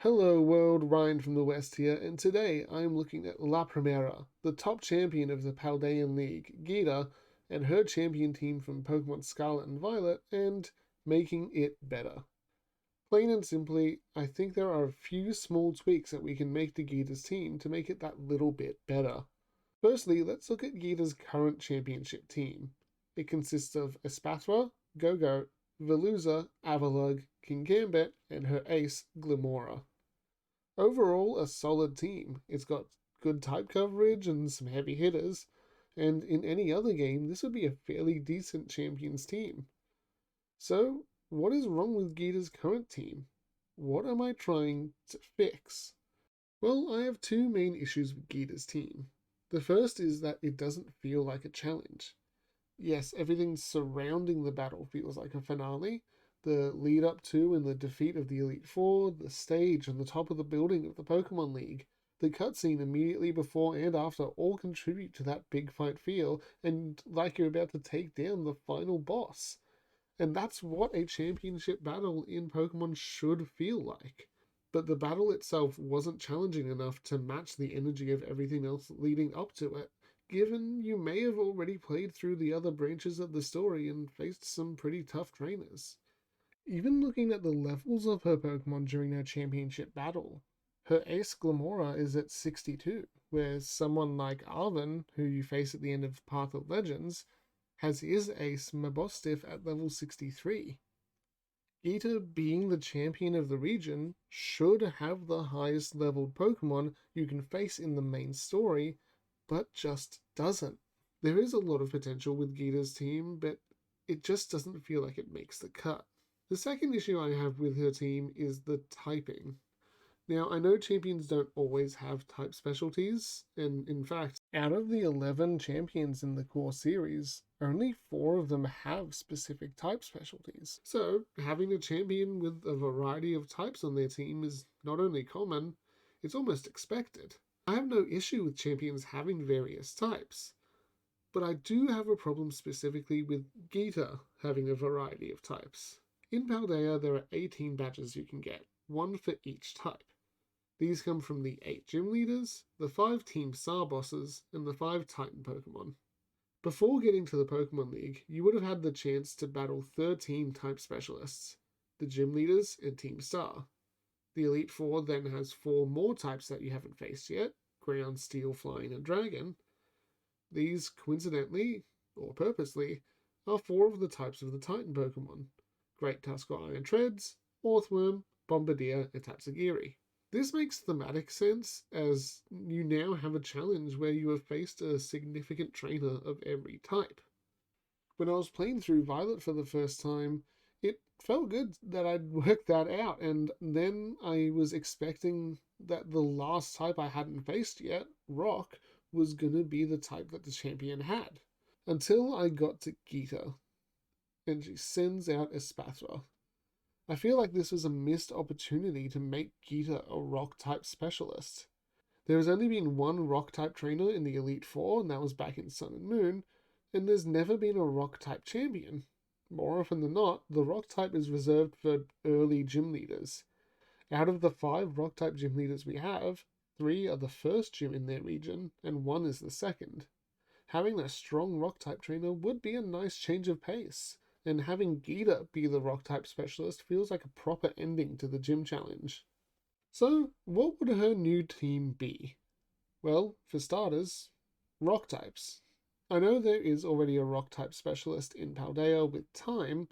Hello world, Ryan from the West here, and today I'm looking at La Primera, the top champion of the Paldean League, Geeta, and her champion team from Pokemon Scarlet and Violet, and making it better. Plain and simply, I think there are a few small tweaks that we can make to Geeta's team to make it that little bit better. Firstly, let's look at Geeta's current championship team. It consists of Espathra, Go-Go, Veluza, Avalugg, Kingambit, and her ace, Glimmora. Overall, a solid team. It's got good type coverage and some heavy hitters, and in any other game, this would be a fairly decent champions team. So, what is wrong with Geeta's current team? What am I trying to fix? Well, I have two main issues with Geeta's team. The first is that it doesn't feel like a challenge. Yes, everything surrounding the battle feels like a finale. The lead up to and the defeat of the Elite Four, the stage on the top of the building of the Pokemon League, the cutscene immediately before and after all contribute to that big fight feel, and like you're about to take down the final boss. And that's what a championship battle in Pokemon should feel like. But the battle itself wasn't challenging enough to match the energy of everything else leading up to it, given you may have already played through the other branches of the story and faced some pretty tough trainers. Even looking at the levels of her Pokemon during her championship battle, her ace Glimmora is at 62, whereas someone like Arven, who you face at the end of Path of Legends, has his ace Mabostiff at level 63. Geeta, being the champion of the region, should have the highest leveled Pokemon you can face in the main story, but just doesn't. There is a lot of potential with Geeta's team, but it just doesn't feel like it makes the cut. The second issue I have with her team is the typing. Now, I know champions don't always have type specialties, and in fact, out of the 11 champions in the core series, only 4 of them have specific type specialties. So, having a champion with a variety of types on their team is not only common, it's almost expected. I have no issue with champions having various types, but I do have a problem specifically with Geeta having a variety of types. In Paldea, there are 18 badges you can get, one for each type. These come from the 8 gym leaders, the 5 Team Star bosses, and the 5 Titan Pokemon. Before getting to the Pokemon League, you would have had the chance to battle 13 type specialists, the gym leaders and Team Star. The Elite Four then has 4 more types that you haven't faced yet, Ground, Steel, Flying, and Dragon. These, coincidentally, or purposely, are 4 of the types of the Titan Pokemon. Great Tusker Iron Treads, Orthworm, Bombardier, and Tatsugiri. This makes thematic sense, as you now have a challenge where you have faced a significant trainer of every type. When I was playing through Violet for the first time, it felt good that I'd worked that out, and then I was expecting that the last type I hadn't faced yet, Rock, was gonna be the type that the champion had. Until I got to Geeta, and she sends out Espathra. I feel like this was a missed opportunity to make Geeta a rock-type specialist. There has only been one rock-type trainer in the Elite Four, and that was back in Sun and Moon, and there's never been a rock-type champion. More often than not, the rock-type is reserved for early gym leaders. Out of the 5 rock-type gym leaders we have, 3 are the first gym in their region, and 1 is the second. Having a strong rock-type trainer would be a nice change of pace, and having Geeta be the rock-type specialist feels like a proper ending to the gym challenge. So, what would her new team be? Well, for starters, rock types. I know there is already a rock type specialist in Paldea with Time,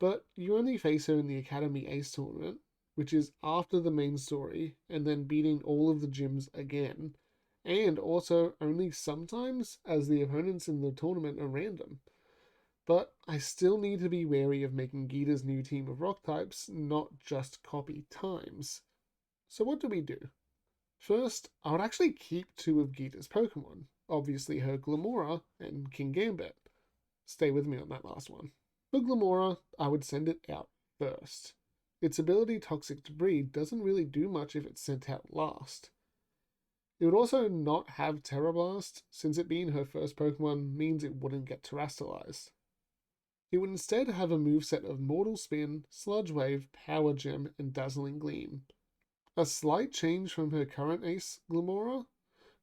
but you only face her in the Academy Ace tournament, which is after the main story, and then beating all of the gyms again, and also only sometimes, as the opponents in the tournament are random. But I still need to be wary of making Geeta's new team of rock types not just copy Time's. So what do we do? First, I would actually keep 2 of Geeta's Pokemon, obviously her Glimmora and Kingambit. Stay with me on that last one. For Glimmora, I would send it out first. Its ability Toxic Debris doesn't really do much if it's sent out last. It would also not have Terra Blast, since it being her first Pokemon means it wouldn't get terastallized. It would instead have a moveset of Mortal Spin, Sludge Wave, Power Gem, and Dazzling Gleam. A slight change from her current ace, Glimmora,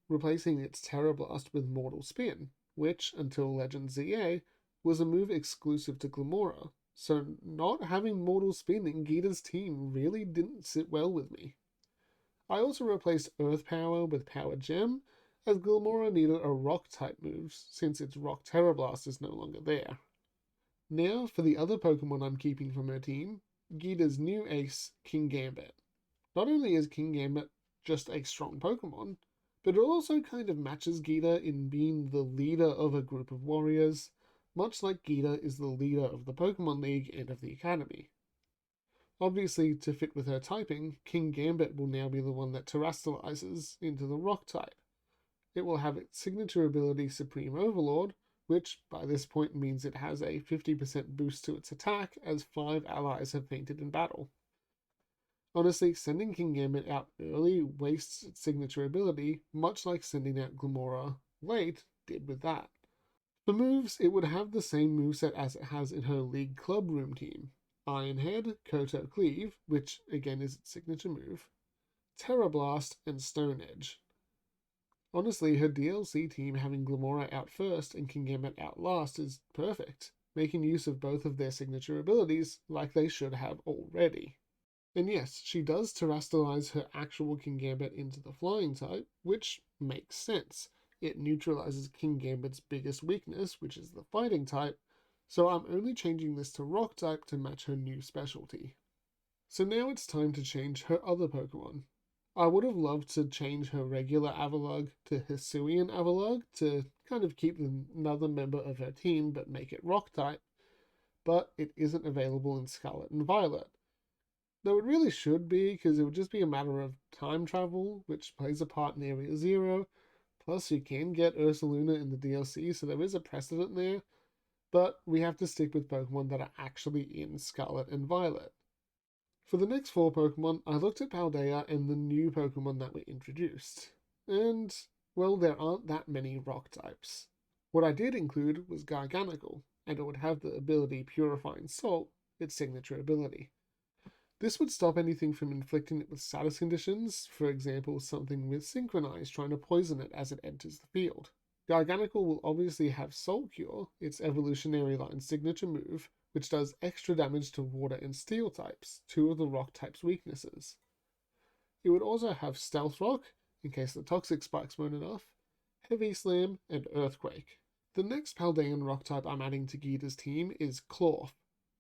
replacing its Terra Blast with Mortal Spin, which, until Legend ZA, was a move exclusive to Glimmora, so not having Mortal Spin in Geeta's team really didn't sit well with me. I also replaced Earth Power with Power Gem, as Glimmora needed a Rock-type move since its Rock Terra Blast is no longer there. Now for the other Pokemon I'm keeping from her team, Geeta's new ace, Kingambit. Not only is Kingambit just a strong Pokemon, but it also kind of matches Geeta in being the leader of a group of warriors, much like Geeta is the leader of the Pokemon League and of the Academy. Obviously, to fit with her typing, Kingambit will now be the one that terastallizes into the Rock type. It will have its signature ability Supreme Overlord, which by this point means it has a 50% boost to its attack as 5 allies have fainted in battle. Honestly, sending Kingambit out early wastes its signature ability, much like sending out Glimmora late did with that. For moves, it would have the same moveset as it has in her League Club Room team. Iron Head, Koto Cleave, which again is its signature move, Terra Blast, and Stone Edge. Honestly, her DLC team having Glimmora out first and Kingambit out last is perfect, making use of both of their signature abilities like they should have already. And yes, she does terastallize her actual Kingambit into the flying type, which makes sense. It neutralizes Kingambit's biggest weakness, which is the fighting type, so I'm only changing this to rock type to match her new specialty. So now it's time to change her other Pokemon. I would have loved to change her regular Avalugg to Hisuian Avalugg to kind of keep another member of her team but make it rock type, but it isn't available in Scarlet and Violet. Though it really should be, because it would just be a matter of time travel, which plays a part in Area Zero. Plus, you can get Ursaluna in the DLC, so there is a precedent there. But we have to stick with Pokemon that are actually in Scarlet and Violet. For the next 4 Pokemon, I looked at Paldea and the new Pokemon that were introduced. And, well, there aren't that many rock types. What I did include was Garganacl, and it would have the ability Purifying Salt, its signature ability. This would stop anything from inflicting it with status conditions, for example something with Synchronize trying to poison it as it enters the field. Garganacl will obviously have Salt Cure, its evolutionary line signature move, which does extra damage to water and steel types, 2 of the rock type's weaknesses. It would also have Stealth Rock, in case the Toxic Spikes weren't enough, Heavy Slam, and Earthquake. The next Paldean rock type I'm adding to Geeta's team is Klawf.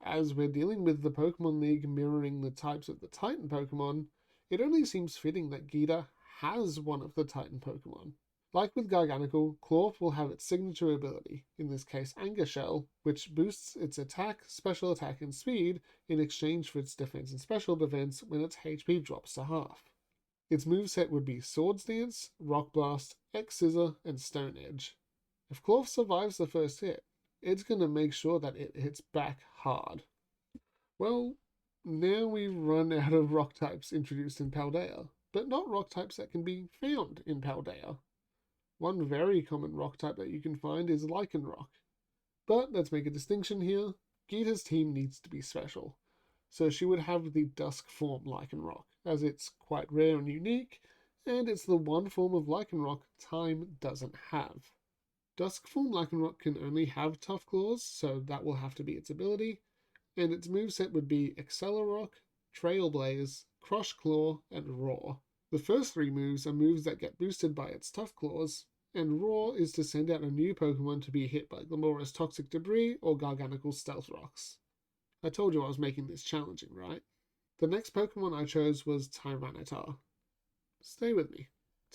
As we're dealing with the Pokemon League mirroring the types of the Titan Pokemon, it only seems fitting that Geeta has one of the Titan Pokemon. Like with Garganacl, Klawf will have its signature ability, in this case Anger Shell, which boosts its attack, special attack, and speed in exchange for its defense and special defense when its HP drops to half. Its moveset would be Swords Dance, Rock Blast, X-Scissor, and Stone Edge. If Klawf survives the first hit, it's going to make sure that it hits back hard. Well, now we've run out of rock types introduced in Paldea, but not rock types that can be found in Paldea. One very common rock type that you can find is Lycanroc. But let's make a distinction here. Geeta's team needs to be special, so she would have the Dusk form Lycanroc, as it's quite rare and unique, and it's the one form of Lycanroc Time doesn't have. Dusk form Lycanroc can only have Tough Claws, so that will have to be its ability, and its moveset would be Accelerock, Trailblaze, Crush Claw, and Roar. The first 3 moves are moves that get boosted by its Tough Claws, and Roar is to send out a new Pokemon to be hit by Glimmora's Toxic Debris or Garganacl's Stealth Rocks. I told you I was making this challenging, right? The next Pokemon I chose was Tyranitar. Stay with me.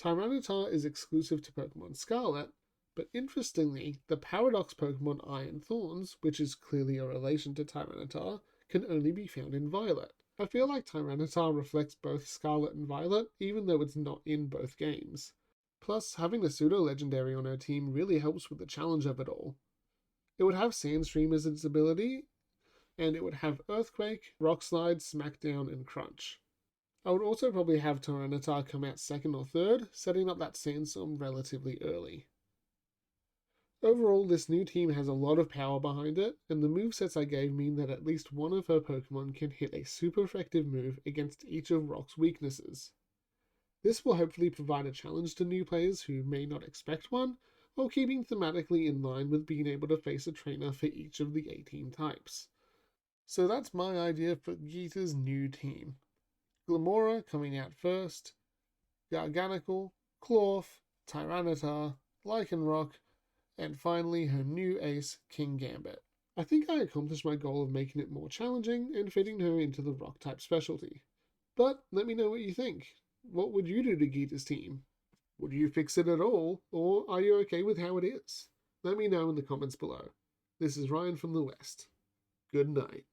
Tyranitar is exclusive to Pokemon Scarlet, but interestingly, the Paradox Pokemon Iron Thorns, which is clearly a relation to Tyranitar, can only be found in Violet. I feel like Tyranitar reflects both Scarlet and Violet, even though it's not in both games. Plus, having a pseudo-legendary on her team really helps with the challenge of it all. It would have Sandstream as its ability, and it would have Earthquake, Rock Slide, Smackdown, and Crunch. I would also probably have Tyranitar come out 2nd or 3rd, setting up that Sandstorm relatively early. Overall, this new team has a lot of power behind it, and the movesets I gave mean that at least one of her Pokemon can hit a super effective move against each of Rock's weaknesses. This will hopefully provide a challenge to new players who may not expect one, while keeping thematically in line with being able to face a trainer for each of the 18 types. So that's my idea for Geeta's new team. Glimmora coming out first, Garganacl, Klawf, Tyranitar, Lycanroc, and finally her new ace, Kingambit. I think I accomplished my goal of making it more challenging and fitting her into the rock type specialty. But let me know what you think. What would you do to Geeta's team? Would you fix it at all, or are you okay with how it is? Let me know in the comments below. This is Ryan from the West. Good night.